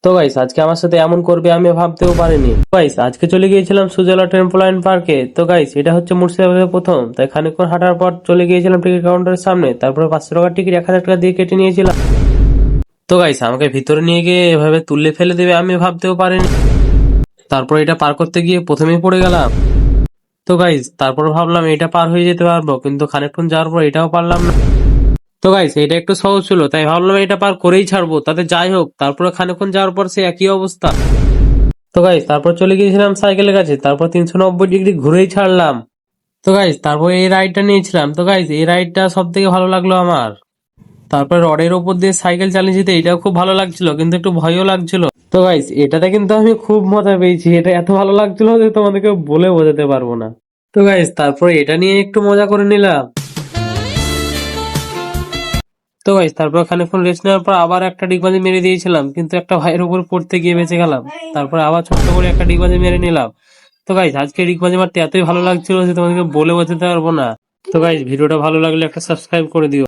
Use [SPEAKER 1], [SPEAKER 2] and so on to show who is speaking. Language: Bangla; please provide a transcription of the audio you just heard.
[SPEAKER 1] তো গাইস আজকে আমার সাথে এমন করবে আমি ভাবতেও পারিনি। গাইস আজকে চলে গিয়েছিলাম সুজলা টেম্পোলাইন পার্কে। তো গাইস এটা হচ্ছে মুর্শিদাবাদের প্রথম, তাই খানিকক্ষণ হাঁটার পর চলে গিয়েছিলাম টিকিট কাউন্টারের সামনে। তারপরে 500 টাকার টিকিট 1000 টাকা দিয়ে কেটে নিয়েছিলাম। তো গাইস আমাকে ভিতরে নিয়ে গিয়ে এভাবে তুললে ফেলে দেবে আমি ভাবতেও পারিনি। তারপর এটা পার করতে গিয়ে প্রথমেই পড়ে গেলাম। তো গাইস তারপর ভাবলাম এটা পার হয়ে যেতে পারবো, কিন্তু খানিকক্ষণ যাওয়ার পর এটাও পারলাম না। তো গাইস এটা একটু সহজ ছিল, তাই ভাবলাম এটা পার করেই ছাড়বো, তাতে যাই হোক। তারপরে খানিকক্ষণ যাওয়ার পর সে একই অবস্থা। তো গাইস তারপর চলে গিয়েছিলাম সাইকেলের কাছে, তারপর 390 ডিগ্রি ঘুরেই ছাড়লাম। তো গাইস তারপর এই রাইডটা নিয়েছিলাম। তো গাইস এই রাইডটা সব থেকে ভালো লাগলো আমার। তারপর রডের ওপর দিয়ে সাইকেল চালিয়ে যেতে এটাও খুব ভালো লাগছিল, কিন্তু একটু ভয়ও লাগছিল। তো গাইস এটাতে কিন্তু আমি খুব মজা পেয়েছি, এটা এত ভালো লাগছিল যে তোমাদেরকে বলে বোঝাতে পারবো না। তো গাইস তারপর এটা নিয়ে একটু মজা করে নিলাম। তো গাইস তারপর খানিকক্ষণ রেস্ট নেওয়ার পর আবার একটা ডিগবাজি মেরে দিয়েছিলাম, কিন্তু একটা ভাইয়ের উপর পড়তে গিয়ে বেঁচে গেলাম। তারপর আবার ছোট্ট করে একটা ডিগবাজি মেরে নিলাম। তো গাইস আজকে ডিগবাজি মারতে এতই ভালো লাগছিল যে তোমাদেরকে বলে বোঝাতে পারবো না। তো গাইস ভিডিওটা ভালো লাগলে একটা সাবস্ক্রাইব করে দিও।